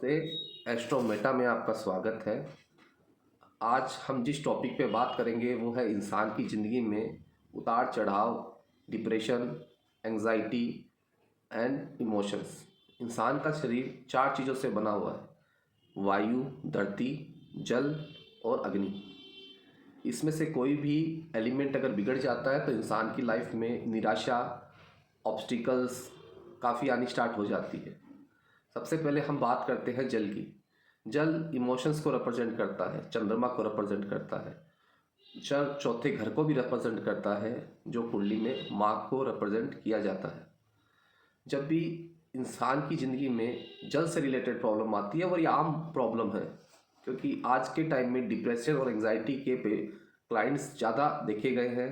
नमस्ते। एस्ट्रोमेटा में आपका स्वागत है। आज हम जिस टॉपिक पे बात करेंगे वो है इंसान की ज़िंदगी में उतार चढ़ाव, डिप्रेशन, एंजाइटी एंड इमोशंस। इंसान का शरीर 4 चीज़ों से बना हुआ है: वायु, धरती, जल और अग्नि। इसमें से कोई भी एलिमेंट अगर बिगड़ जाता है तो इंसान की लाइफ में निराशा, ऑब्स्टिकल्स काफ़ी आनी स्टार्ट हो जाती है। सबसे पहले हम बात करते हैं जल की। जल इमोशंस को रिप्रेजेंट करता है, चंद्रमा को रिप्रेजेंट करता है, जल चौथे घर को भी रिप्रेजेंट करता है, जो कुंडली में माँ को रिप्रेजेंट किया जाता है। जब भी इंसान की ज़िंदगी में जल से रिलेटेड प्रॉब्लम आती है और ये आम प्रॉब्लम है, क्योंकि आज के टाइम में डिप्रेशन और एंजाइटी के पे क्लाइंट्स ज़्यादा देखे गए हैं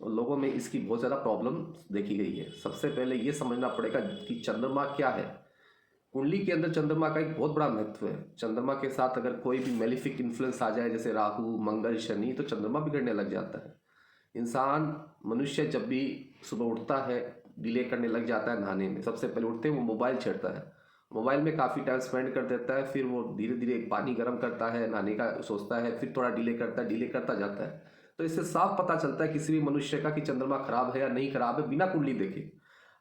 और लोगों में इसकी बहुत ज़्यादा प्रॉब्लम देखी गई है। सबसे पहले ये समझना पड़ेगा कि चंद्रमा क्या है। कुंडली के अंदर चंद्रमा का एक बहुत बड़ा महत्व है। चंद्रमा के साथ अगर कोई भी मेलिफिक इन्फ्लुएंस आ जाए, जैसे राहु, मंगल, शनि, तो चंद्रमा बिगड़ने लग जाता है। इंसान, मनुष्य जब भी सुबह उठता है डिले करने लग जाता है नहाने में। सबसे पहले उठते ही वो मोबाइल छेड़ता है, मोबाइल में काफ़ी टाइम स्पेंड कर देता है, फिर वो धीरे धीरे पानी गर्म करता है, नहाने का सोचता है, फिर थोड़ा डिले करता है, डिले करता जाता है। तो इससे साफ पता चलता है किसी भी मनुष्य का कि चंद्रमा खराब है या नहीं खराब है, बिना कुंडली देखे।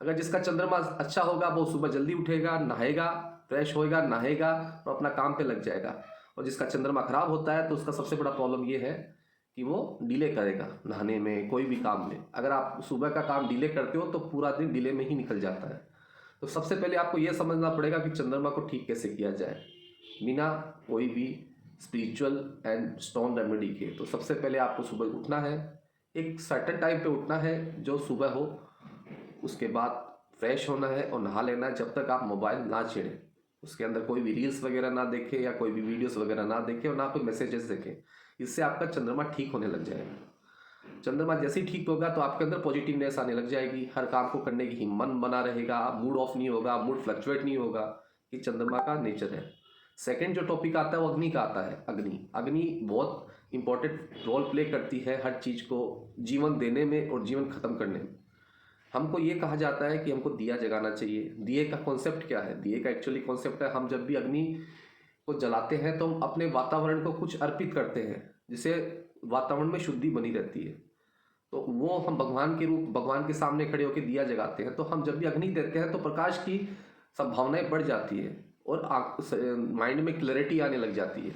अगर जिसका चंद्रमा अच्छा होगा वो सुबह जल्दी उठेगा, नहाएगा, फ्रेश होएगा, नहाएगा और अपना काम पे लग जाएगा। और जिसका चंद्रमा खराब होता है तो उसका सबसे बड़ा प्रॉब्लम ये है कि वो डिले करेगा नहाने में, कोई भी काम में। अगर आप सुबह का काम डिले करते हो तो पूरा दिन डिले में ही निकल जाता है। तो सबसे पहले आपको ये समझना पड़ेगा कि चंद्रमा को ठीक कैसे किया जाए बिना कोई भी स्पिरिचुअल एंड स्टोन रेमेडी के। तो सबसे पहले आपको सुबह उठना है, एक सर्टेन टाइम पे उठना है जो सुबह हो। उसके बाद फ्रेश होना है और नहा लेना है, जब तक आप मोबाइल ना छेड़ें। उसके अंदर कोई भी रील्स वगैरह ना देखें या कोई भी वीडियोस वगैरह ना देखें और ना कोई मैसेजेस देखें। इससे आपका चंद्रमा ठीक होने लग जाएगा। चंद्रमा जैसे ही ठीक होगा तो आपके अंदर पॉजिटिवनेस आने लग जाएगी, हर काम को करने की मन बना रहेगा, मूड ऑफ नहीं होगा, मूड फ्लक्चुएट नहीं होगा। ये चंद्रमा का नेचर है। सेकेंड जो टॉपिक आता है वो अग्नि का आता है। अग्नि अग्नि बहुत इंपॉर्टेंट रोल प्ले करती है हर चीज़ को जीवन देने में और जीवन खत्म करने में। हमको ये कहा जाता है कि हमको दिया जगाना चाहिए। दिए का कॉन्सेप्ट क्या है? दिए का एक्चुअली कॉन्सेप्ट है, हम जब भी अग्नि को जलाते हैं तो हम अपने वातावरण को कुछ अर्पित करते हैं, जिससे वातावरण में शुद्धि बनी रहती है। तो वो हम भगवान के रूप, भगवान के सामने खड़े होकर दिया जगाते हैं। तो हम जब भी अग्नि देते हैं तो प्रकाश की संभावनाएं बढ़ जाती है और माइंड में क्लैरिटी आने लग जाती है।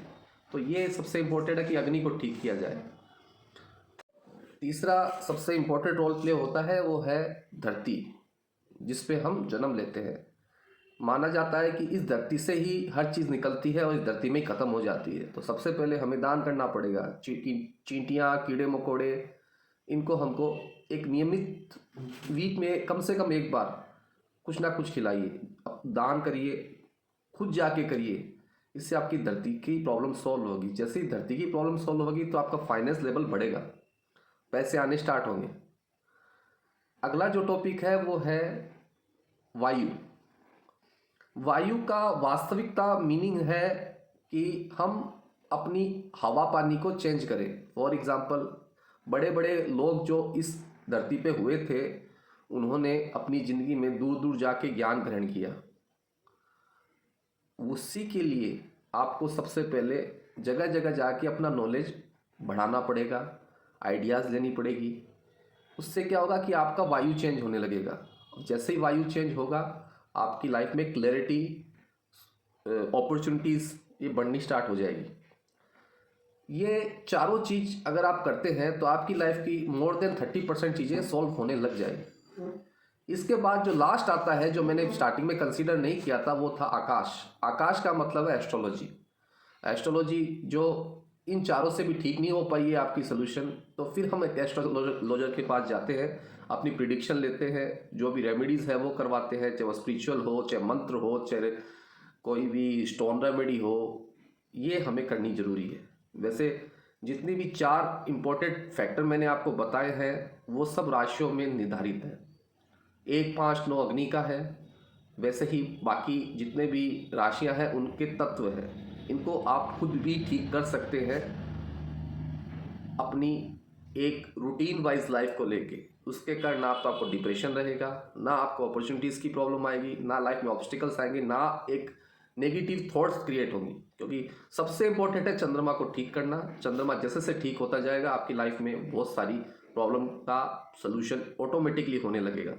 तो ये सबसे इम्पोर्टेंट है कि अग्नि को ठीक किया जाए। तीसरा सबसे इम्पोर्टेंट रोल प्ले होता है वो है धरती, जिस पे हम जन्म लेते हैं। माना जाता है कि इस धरती से ही हर चीज़ निकलती है और इस धरती में ही ख़त्म हो जाती है। तो सबसे पहले हमें दान करना पड़ेगा। चींटियाँ, कीड़े मकोड़े, इनको हमको एक नियमित वीक में कम से कम एक बार कुछ ना कुछ खिलाइए, दान करिए, खुद जाके करिए। इससे आपकी धरती की प्रॉब्लम सॉल्व होगी। जैसे ही धरती की प्रॉब्लम सॉल्व होगी तो आपका फाइनेंस लेवल बढ़ेगा, पैसे आने स्टार्ट होंगे। अगला जो टॉपिक है वो है वायु। वायु का वास्तविकता मीनिंग है कि हम अपनी हवा पानी को चेंज करें। फॉर एग्जाम्पल, बड़े बड़े लोग जो इस धरती पे हुए थे, उन्होंने अपनी ज़िंदगी में दूर दूर जाके ज्ञान ग्रहण किया। उसी के लिए आपको सबसे पहले जगह जगह जाके अपना नॉलेज बढ़ाना पड़ेगा, आइडियाज़ लेनी पड़ेगी। उससे क्या होगा कि आपका वायु चेंज होने लगेगा। जैसे ही वायु चेंज होगा आपकी लाइफ में क्लैरिटी, अपॉर्चुनिटीज़ ये बढ़नी स्टार्ट हो जाएगी। ये चारों चीज़ अगर आप करते हैं तो आपकी लाइफ की मोर देन 30% चीज़ें सॉल्व होने लग जाएगी। इसके बाद जो लास्ट आता है, जो मैंने स्टार्टिंग में कंसीडर नहीं किया था, वो था आकाश। आकाश का मतलब है एस्ट्रोलॉजी। एस्ट्रोलॉजी जो इन चारों से भी ठीक नहीं हो पाई है आपकी सोल्यूशन, तो फिर हम एक एस्ट्रोलॉजर के पास जाते हैं, अपनी प्रिडिक्शन लेते हैं, जो भी रेमेडीज़ है वो करवाते हैं, चाहे वो स्पिरिचुअल हो, चाहे मंत्र हो, चाहे कोई भी स्टोन रेमेडी हो, ये हमें करनी ज़रूरी है। वैसे जितनी भी 4 इम्पोर्टेंट फैक्टर मैंने आपको बताए हैं वो सब राशियों में निर्धारित है। 1, 5, 9 अग्नि का है। वैसे ही बाकी जितने भी राशियां हैं उनके तत्व हैं। इनको आप खुद भी ठीक कर सकते हैं अपनी एक रूटीन वाइज लाइफ को लेके। उसके कारण ना तो आपको डिप्रेशन रहेगा, ना आपको अपॉर्चुनिटीज़ की प्रॉब्लम आएगी, ना लाइफ में ऑब्स्टिकल्स आएंगे, ना एक नेगेटिव थॉट्स क्रिएट होंगी, क्योंकि सबसे इंपॉर्टेंट है चंद्रमा को ठीक करना। चंद्रमा जैसे से ठीक होता जाएगा आपकी लाइफ में बहुत सारी प्रॉब्लम का सोल्यूशन ऑटोमेटिकली होने लगेगा।